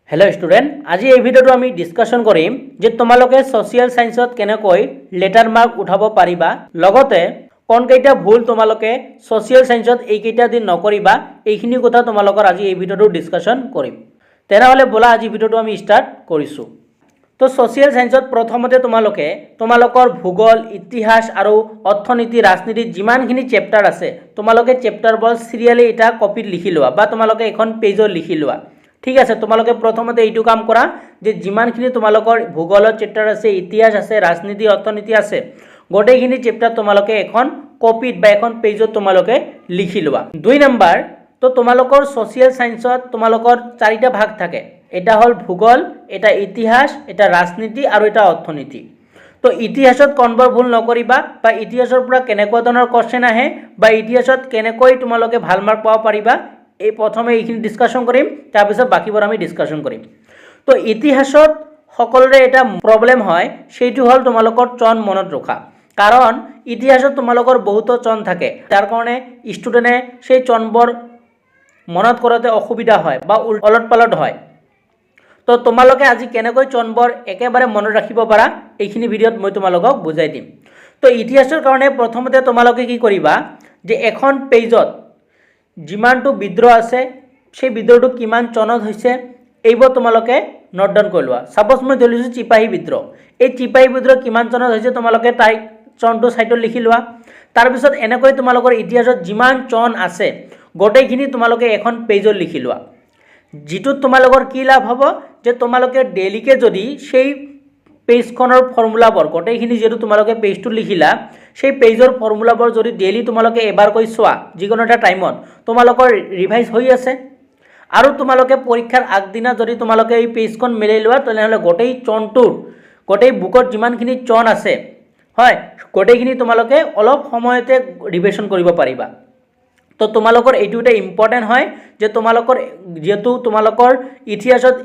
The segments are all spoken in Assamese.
हेलो स्टूडेंट आज ये भिडिओ आमी डिस्कशन करिम जे तोमालोके सोशियल साइंसत केनेকৈ लेटार मार्क उठाब पारिबा लगते कोन केइटा भूल तोमालोके सोशियल साइंसत एकेइटा दिन नकरिबा एइखिनि कथा तोमालोकर आज ये भिडिओ डिस्कशन करिम। तेनहले बोला आज भिडिओ आमी स्टार्ट करिसु। तो सोशियल साइंसत प्रथमते तोमालोके तोमालोकर भूगोल इतिहास और अर्थनीति राजनीति जिमानखिनि चैप्टार आछे तोमालोके चैप्टार बल सिरियाली एटा कपित लिखि लोवा बा तोमालोके एखन पेजत लिखि लोवा। ठीक है तुम्हारे प्रथमते यू काम करा जे जिमानखिनि तुम्हालोकर भूगोल चैप्टार आछे इतिहास आछे राजनीति अर्थनीति आछे गोटेइखिनि चैप्टार तुम्हालोके एखन कपित बा एखन पेजत तुम्हालोके लिखि लोवा। 2 नम्बर तो तुम्हालोकर सोशियल साइंसत तुम्हालोकर 4टा भाग थाके एटा हल भूगोल एटा इतिहास एटा राजनीति और एटा अर्थनीति। तो इतिहासत कनबर भूल नकरिबा बा इतिहासर पुरा केनेकुवा धৰণৰ क्वेश्चन आহে बा इतिहासत केनेকৈ तुम्हालोके ভাল मार्क पाব পাৰিবা এই প্ৰথমে এইখিনি ডিসকাশন কৰিম তাৰপিছত বাকিবোৰ আমি ডিসকাশন কৰিম। তো ইতিহাসত সকলোৰে এটা প্ৰবলেম হয় সেইটো হল তোমালোকৰ চন মনত ৰখা কাৰণ ইতিহাসত তোমালোকৰ বহুত চন থাকে তাৰ কাৰণে ষ্টুডেন্টে সেই চনবোৰ মনত কৰাতে অসুবিধা হয় বা উলট পালট হয়। তো তোমালোকে আজি কেনেকৈ চনবোৰ একেবাৰে মনত ৰাখিব পাৰা এইখিনি ভিডিঅ'ত মই তোমালোকক বুজাই দিম। তো ইতিহাসৰ কাৰণে প্ৰথমতে তোমালোকে কি কৰিবা যে এখন পেজত যিমানটো বিদ্ৰোহ আছে সেই বিদ্ৰোহটো কিমান চনত হৈছে এইবোৰ তোমালোকে নোট ডাউন কৰি লোৱা। সাপোজ মই ধৰিছো চিপাহী বিদ্ৰোহ এই চিপাহী বিদ্ৰোহ কিমান চনত হৈছে তোমালোকে তাই চনটো সাইটত লিখি লোৱা। তাৰ পিছত এনেকৈ তোমালোকৰ ইতিহাসত যিমান চন আছে গোটেইখিনি তোমালোকে এখন পেজত লিখি লোৱা। যেটোত তোমালোকৰ কি লাভ হ'ব যে তোমালোকে ডেইলিকে যদি সেই পেজখনৰ ফৰ্মুলাবোৰ গোটেইখিনি যেটো তোমালোকে পেজটো লিখিলা সেই পেজৰ ফৰ্মুলাবোৰ যদি ডেইলি তোমালোকে এবাৰ কৈ চোৱা যিকোনো এটা টাইমত তোমালোকৰ ৰিভাইজ হৈ আছে আৰু তোমালোকে পৰীক্ষাৰ আগদিনা যদি তোমালোকে এই পেজখন মিলাই লোৱা তেনেহলে গোটেই চনটোৰ গোটেই বুকত যিমানখিনি চন আছে হয় গোটেইখিনি তোমালোকে অলপ সময়তে ৰিভিজন কৰিব পাৰিবা। তো তোমালোকৰ এইটো এটা ইম্পৰ্টেন্ট হয় যে তোমালোকৰ যেহেতু তোমালোকৰ ইতিহাসত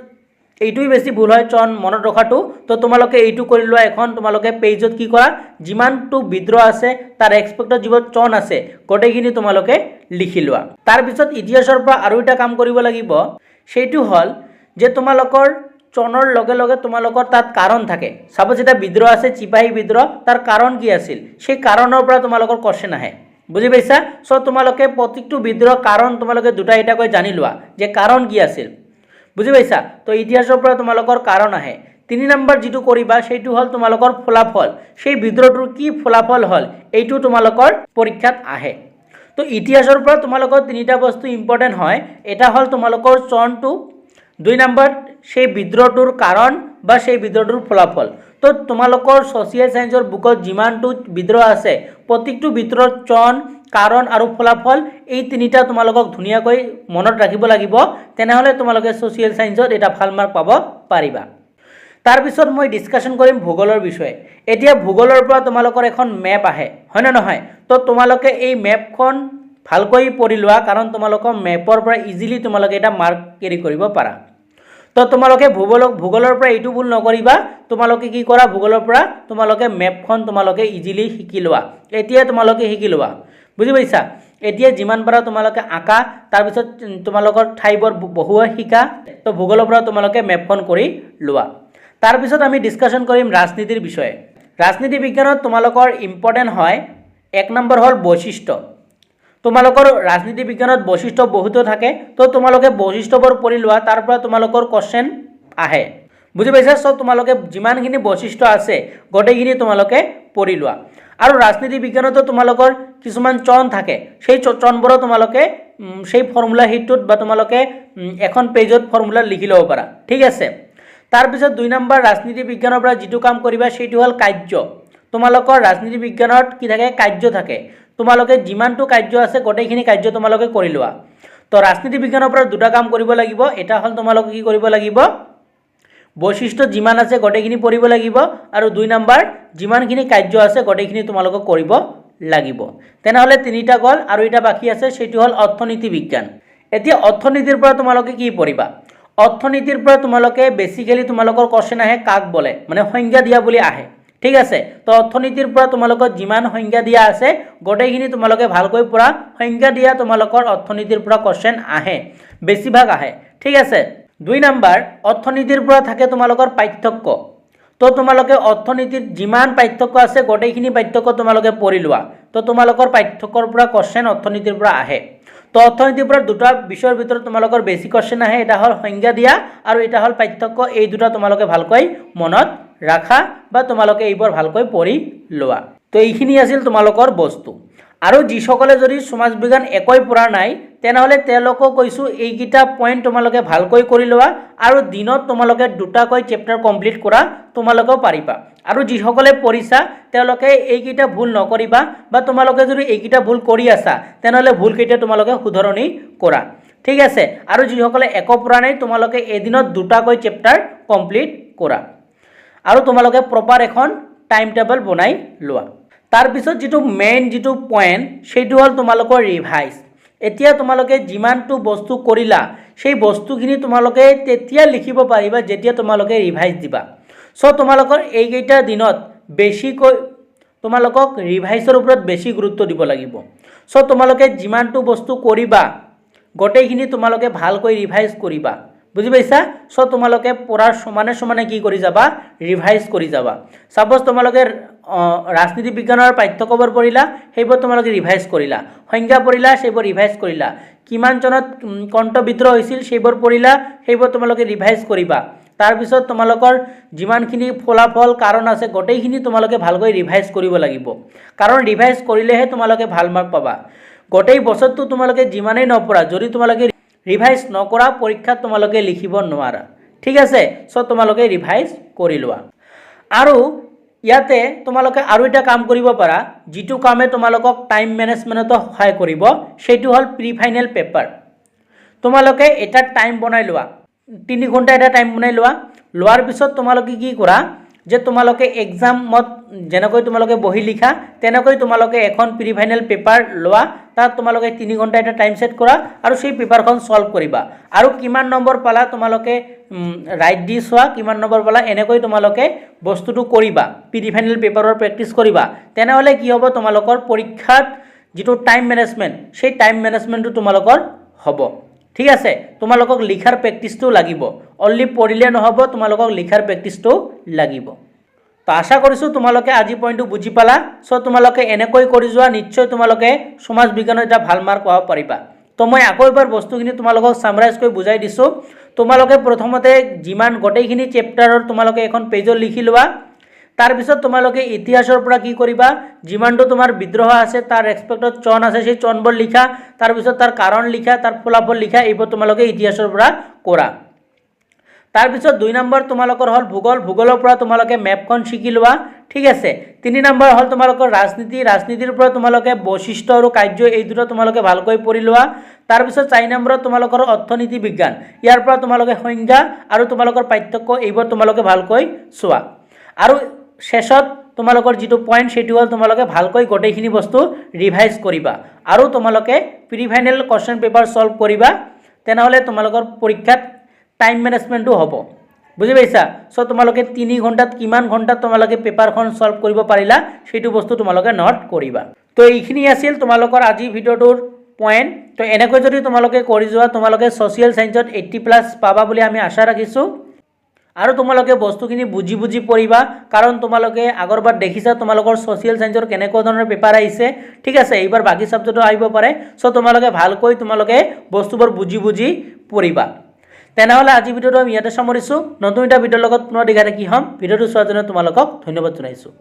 এইটোই বেছি ভুল হয় চন মনত ৰখাটো। তো তোমালোকে এইটো কৰি লোৱা এখন তোমালোকে পেজত কি কৰা যিমানটো বিদ্ৰোহ আছে তাৰ এক্সপেক্টেড যিবোৰ চন আছে গোটেইখিনি তোমালোকে লিখি লোৱা। তাৰ পিছত ইতিহাসৰ পৰা আৰু এটা কাম কৰিব লাগিব সেইটো হল যে তোমালোকৰ চনৰ লগে লগে তোমালোকৰ তাত কাৰণ থাকে। সাপোজ এটা বিদ্ৰোহ আছে চিপাহী বিদ্ৰোহ তাৰ কাৰণ কি আছিল সেই কাৰণৰ পৰা তোমালোকৰ কোশ্চেন আহে বুজি পাইছা। সো তোমালোকে প্ৰত্যেকটো বিদ্ৰোহ কাৰণ তোমালোকে দুটা এটাকৈ জানি লোৱা যে কাৰণ কি আছিল বুজি পাইছা। তো ইতিহাসৰ পৰা তোমালোকৰ কাৰণ আহে। 3 নম্বৰ যেটো কৰিবা সেইটো হল তোমালোকৰ ফলাফল সেই বিদ্ৰোহটোৰ কি ফলাফল হল এইটো তোমালোকৰ পৰীক্ষাত আহে। তো ইতিহাসৰ পৰা তোমালোকৰ 3টা বস্তু ইম্পৰ্টেন্ট হয় এটা হল তোমালোকৰ চনটো 2 নম্বৰ সেই বিদ্ৰোহটোৰ কাৰণ বা সেই বিদ্ৰোহটোৰ ফলাফল। তো তোমালোকৰ সোশিয়াল সায়েন্সৰ বুকত যিমানটো বিদ্ৰোহ আছে প্ৰত্যেকটো বিদ্ৰোহৰ চন কাৰণ আৰু ফলাফল এই 3টা তোমালোকক ধুনিয়াকৈ মনত ৰাখিব লাগিব তেনেহলে তোমালোকে সোশিয়াল সায়েন্সত এটা ভাল মাৰ্ক পাব পাৰিবা। তাৰ পিছত মই ডিসকাশন কৰিম ভূগোলৰ বিষয়ে। এতিয়া ভূগোলৰ পৰা তোমালোকৰ এখন মেপ আহে হয় না নহয়। তো তোমালোকে এই মেপখন ভালকৈ পঢ়ি লোৱা কাৰণ তোমালোকৰ মেপৰ পৰা ইজিলি তোমালোকে এটা মাৰ্ক কেৰি কৰিব পাৰা। তো তোমালোকে ভূগোলৰ পৰা এইটো ভুল নকৰিবা তোমালোকে কি কৰা ভূগোলৰ পৰা তোমালোকে মেপখন তোমালোকে ইজিলি শিকি লোৱা। এতিয়া তোমালোকে শিকি লোৱা বুজি পাইছা। এতিয়া যিমান পাৰা তোমালোকে আঁকা তাৰ পিছত তোমালোকৰ ঠাইবোৰ বহুৱা শিকা। তো ভূগোলৰ পৰা তোমালোকে মেপখন কৰি লোৱা। তাৰ পিছত আমি ডিসকাশন কৰিম ৰাজনীতিৰ বিষয়ে। ৰাজনীতি বিজ্ঞানত তোমালোকৰ ইম্পৰ্টেন্ট হয় 1 নম্বৰ হল বৈশিষ্ট্য। তোমালোকৰ ৰাজনীতি বিজ্ঞানত বৈশিষ্ট্য বহুত থাকে তো তোমালোকে বৈশিষ্ট্যবোৰ পঢ়ি লোৱা তাৰ পৰা তোমালোকৰ কোশ্চেন আহে বুজি পাইছা। সো তোমালোকে যিমানখিনি বৈশিষ্ট্য আছে গোটেইখিনি তোমালোকে পঢ়ি লোৱা। আৰু ৰাজনীতি বিজ্ঞানতো তোমালোকৰ কিছুমান চন থাকে সেই চনবোৰ তোমালোকে সেই ফৰ্মুলা হিটত বা তোমালোকে এখন পেজত ফৰ্মুলা লিখি ল'ব পাৰা ঠিক আছে। তাৰ পিছত 2 নম্বৰ ৰাজনীতি বিজ্ঞানৰ পৰা যেটো কাম কৰিবা সেইটো হল কাৰ্য। তোমালোকৰ ৰাজনীতি বিজ্ঞানত কি থাকে কাৰ্য থাকে তোমালোকে যিমানটো কাৰ্য আছে গোটেইখিনি কাৰ্য তোমালোকে কৰি লোৱা। তো ৰাজনীতি বিজ্ঞানৰ পৰা দুটা কাম কৰিব লাগিব এটা হল তোমালোকে কি কৰিব লাগিব বৈশিষ্ট্য যিমান আছে গোটেইখিনি পঢ়িব লাগিব আৰু 2 নম্বৰ যিমানখিনি কাৰ্য আছে গোটেইখিনি তোমালোকে কৰিব লাগিব। তেনেহলে 3টা গল আৰু এটা বাকি আছে সেইটো হল অৰ্থনীতি বিজ্ঞান। এতিয়া অৰ্থনীতিৰ পৰা তোমালোকে কি পঢ়িবা অৰ্থনীতিৰ পৰা তোমালোকে বেসিক্যালি তোমালোকৰ কোশ্চেন আহে কাক বলে মানে সংজ্ঞা দিয়া বুলি আহে ঠিক আছে। তো অৰ্থনীতিৰ পৰা তোমালোকৰ যিমান সংজ্ঞা দিয়া আছে গোটেইখিনি তোমালোকে ভালকৈ পঢ়া সংজ্ঞা দিয়া তোমালোকৰ অৰ্থনীতিৰ পৰা কোশ্চেন আহে বেছিভাগ আহে ঠিক আছে। 2 নম্বৰ অৰ্থনীতিৰ পৰা থাকে তোমালোকৰ পাৰ্থক্য। তো তোমালোকে অৰ্থনীতিৰ যিমান পাৰ্থক্য আছে গোটেইখিনি পাৰ্থক্য তোমালোকে পঢ়ি লোৱা। তো তোমালোকৰ পাৰ্থক্যৰ পৰা কোশ্চেন অৰ্থনীতিৰ পৰা আহে। তো অৰ্থনীতিৰ পৰা দুটা বিষয়ৰ ভিতৰত তোমালোকৰ বেছি কোশ্চেন আহে, এটা হ'ল সংজ্ঞা দিয়া আৰু এটা হ'ল পাৰ্থক্য। এই দুটা তোমালোকে ভালকৈ মনত ৰাখা বা তোমালোকে এইবোৰ ভালকৈ পঢ়ি লোৱা। তো এইখিনি আছিল তোমালোকৰ বস্তু। আৰু যিসকলে যদি সমাজ বিজ্ঞান একোই পঢ়া নাই তেনেহ'লে তেওঁলোকক কৈছোঁ এইকেইটা পইণ্ট তোমালোকে ভালকৈ কৰি লোৱা আৰু দিনত তোমালোকে দুটাকৈ চেপ্টাৰ কমপ্লিট কৰা তোমালোকেও পাৰিবা। আৰু যিসকলে পঢ়িছা তেওঁলোকে এইকেইটা ভুল নকৰিবা বা তোমালোকে যদি এইকেইটা ভুল কৰি আছা তেনেহ'লে ভুলকেইটা তোমালোকে শুধৰণি কৰা, ঠিক আছে। আৰু যিসকলে একো পঢ়া নাই তোমালোকে এদিনত দুটাকৈ চেপ্টাৰ কমপ্লিট কৰা আৰু তোমালোকে প্ৰপাৰ এখন টাইম টেবল বনাই লোৱা। তাৰপিছত যিটো মেইন যিটো পইণ্ট সেইটো হ'ল তোমালোকৰ ৰিভাইজ। এতিয়া তোমালোকে যিমানটো বস্তু কৰিলা সেই বস্তুখিনি তোমালোকে তেতিয়া লিখিব পাৰিবা যেতিয়া তোমালোকে ৰিভাইজ দিবা। চ' তোমালোকৰ এইকেইটা দিনত বেছিকৈ তোমালোকক ৰিভাইজৰ ওপৰত বেছি গুৰুত্ব দিব লাগিব। চ' তোমালোকে যিমানটো বস্তু কৰিবা গোটেইখিনি তোমালোকে ভালকৈ ৰিভাইজ কৰিবা, বুজি পাইছা। চ' তোমালোকে পঢ়াৰ সমানে সমানে কি কৰি যাবা, ৰিভাইজ কৰি যাবা। সাপোজ তোমালোকে ৰাজনীতি বিজ্ঞানৰ পাঠ্যক্ৰমৰ পঢ়িলা সেইবোৰ তোমালোকে ৰিভাইজ কৰিলা, সংজ্ঞা পঢ়িলা সেইবোৰ ৰিভাইজ কৰিলা, কিমান চনত কণ্ঠ বিদ্ৰোহ হৈছিল সেইবোৰ পঢ়িলা সেইবোৰ তোমালোকে ৰিভাইজ কৰিবা। তাৰপিছত তোমালোকৰ যিমানখিনি ফলাফল কাৰণ আছে গোটেইখিনি তোমালোকে ভালকৈ ৰিভাইজ কৰিব লাগিব, কাৰণ ৰিভাইজ কৰিলেহে তোমালোকে ভাল মাৰ্ক পাবা। গোটেই বছৰটো তোমালোকে যিমানেই নপঢ়া যদি তোমালোকে ৰিভাইজ নকৰা পৰীক্ষাত তোমালোকে লিখিব নোৱাৰা, ঠিক আছে। চ' তোমালোকে ৰিভাইজ কৰি লোৱা। আৰু ইয়াতে তোমালোকে আৰু এটা কাম কৰিব পাৰা যিটো কামে তোমালোকক টাইম মেনেজমেণ্টতো সহায় কৰিব, সেইটো হ'ল প্ৰি ফাইনেল পেপাৰ। তোমালোকে এটা টাইম বনাই লোৱা, 3 ঘণ্টা এটা টাইম বনাই লোৱা। লোৱাৰ পিছত তোমালোকে কি কৰা যে তোমালোকে এক্সামত যেনেকৈ তোমালোকে বহি লিখা তেনেকৈ তোমালোকে এখন প্ৰি ফাইনেল পেপাৰ লোৱা। তাত তোমালোকে 3 ঘণ্টা এটা টাইম ছেট কৰা আৰু সেই পেপাৰখন সলভ কৰিবা। আৰু কিমান নম্বৰ পালা তোমালোকে ৰাইট দি চোৱা, কিমান নম্বৰ পালা এনেকৈ তোমালোকে বস্তুটো কৰিবা, প্ৰি ফাইনেল পেপাৰৰ প্ৰেক্টিছ কৰিবা। তেনেহ'লে কি হ'ব তোমালোকৰ পৰীক্ষাত যিটো টাইম মেনেজমেণ্ট সেই টাইম মেনেজমেণ্টটো তোমালোকৰ হ'ব, ঠিক আছে। তোমালোকক লিখাৰ প্ৰেক্টিছটো লাগিব, অনলি পঢ়িলে নহ'ব, তোমালোকক লিখাৰ প্ৰেক্টিছটো লাগিব। তো আশা কৰিছোঁ তোমালোকে আজি পইণ্টটো বুজি পালা। চ' তোমালোকে এনেকৈ কৰি যোৱা, নিশ্চয় তোমালোকে সমাজ বিজ্ঞানত এটা ভাল মাৰ্ক পাব পাৰিবা। তো মই আকৌ এবাৰ বস্তুখিনি তোমালোকক ছামাৰাইজ কৰি বুজাই দিছোঁ। তোমালোকে প্ৰথমতে যিমান গোটেইখিনি চেপ্টাৰৰ তোমালোকে এখন পেজত লিখি লোৱা। তাৰপিছত তোমালোকে ইতিহাসৰ পৰা কি কৰিবা, যিমানটো তোমাৰ বিদ্ৰোহ আছে তাৰ ৰেচপেক্টত চন আছে সেই চনবোৰ লিখা, তাৰপিছত তাৰ কাৰণ লিখা, তাৰ ফলাফল লিখা, এইবোৰ তোমালোকে ইতিহাসৰ পৰা কৰা। তাৰপিছত 2 নম্বৰ তোমালোকৰ হ'ল ভূগোল। ভূগোলৰ পৰা তোমালোকে মেপখন শিকি লোৱা, ঠিক আছে। 3 নম্বৰ হ'ল তোমালোকৰ ৰাজনীতি। ৰাজনীতিৰ পৰা তোমালোকে বৈশিষ্ট্য আৰু কাৰ্য এই দুটা তোমালোকে ভালকৈ পঢ়ি লোৱা। তাৰপিছত 4 নম্বৰত তোমালোকৰ অৰ্থনীতি বিজ্ঞান, ইয়াৰ পৰা তোমালোকে সংজ্ঞা আৰু তোমালোকৰ পাৰ্থক্য এইবোৰ তোমালোকে ভালকৈ চোৱা। আৰু শেষত তোমালোকৰ যিটো পইণ্ট সেইটো হ'ল তোমালোকে ভালকৈ গোটেইখিনি বস্তু ৰিভাইজ কৰিবা আৰু তোমালোকে pre final question paper solve কৰিবা। তেনেহ'লে তোমালোকৰ পৰীক্ষাত টাইম মেনেজমেণ্টটো হ'ব, বুজি পাইছা। চ' তোমালোকে 3 ঘণ্টাত কিমান ঘণ্টাত তোমালোকে পেপাৰখন সলভ কৰিব পাৰিলা সেইটো বস্তু তোমালোকে নোট কৰিবা। তো এইখিনি আছিল তোমালোকৰ আজি ভিডিঅ'টোৰ পইণ্ট। তো এনেকৈ যদি তোমালোকে কৰি যোৱা তোমালোকে ছ'চিয়েল ছায়েন্সত 80+ পাবা বুলি আমি আশা ৰাখিছোঁ। আৰু তোমালোকে বস্তুখিনি বুজি বুজি পঢ়িবা, কাৰণ তোমালোকে আগৰবাৰ দেখিছা তোমালোকৰ ছ'চিয়েল ছায়েন্সৰ কেনেকুৱা ধৰণৰ পেপাৰ আহিছে, ঠিক আছে। এইবাৰ বাকী ছাবজেক্টও আহিব পাৰে। চ' তোমালোকে ভালকৈ তোমালোকে বস্তুবোৰ বুজি বুজি পঢ়িবা। তেনেহ'লে আজি ভিডিঅ'টো আমি ইয়াতে সামৰিছোঁ। নতুন এটা ভিডিঅ'ৰ লগত পুনৰ দেখা দেখি হ'ম। ভিডিঅ'টো চোৱাৰ জন্য তোমালোকক ধন্যবাদ জনাইছোঁ।